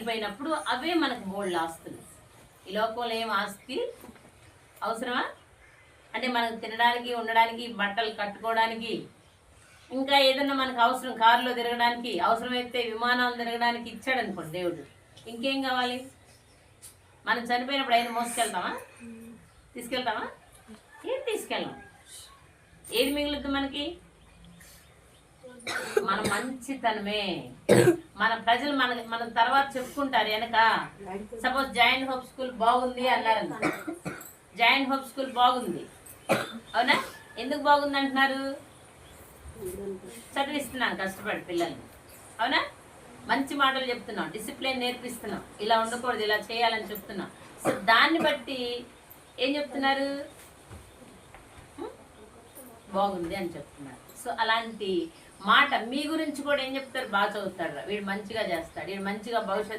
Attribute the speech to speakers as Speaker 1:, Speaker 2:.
Speaker 1: అయిపోయినప్పుడు అవే మనకు బోల్డ్ ఆస్తులు. ఈ లోకంలో ఏం ఆస్తి అవసరమా? అంటే మనకు తినడానికి, ఉండడానికి, బట్టలు కట్టుకోవడానికి, ఇంకా ఏదన్నా మనకు అవసరం, కారులో తిరగడానికి, అవసరమైతే విమానాలు తిరగడానికి ఇచ్చాడు అనుకోండి దేవుడు, ఇంకేం కావాలి? మనం చనిపోయినప్పుడు అయినా మోసుకెళ్తామా? తీసుకెళ్తామా? ఏం తీసుకెళ్ళాం. ఏది మిగులుద్ది మనకి? మన మంచితనమే. మన ప్రజలు మన తర్వాత చెప్పుకుంటారు వెనక. సపోజ్ జాయింట్ హోప్ స్కూల్ బాగుంది అన్నారు, జాయింట్ హోప్ స్కూల్ బాగుంది, అవునా? ఎందుకు బాగుంది అంటున్నారు? చదివిస్తున్నాను కష్టపడి పిల్లల్ని, అవునా? మంచి మాటలు చెప్తున్నాం, డిసిప్లిన్ నేర్పిస్తున్నాం, ఇలా ఉండకూడదు, ఇలా చేయాలని చెప్తున్నాం. సో దాన్ని బట్టి ఏం చెప్తున్నారు? బాగుంది అని చెప్తున్నారు. సో అలాంటి మాట మీ గురించి కూడా ఏం చెప్తారు? బాగా చదువుతాడు, వీడు మంచిగా చేస్తాడు, వీడు మంచిగా భవిష్యత్తు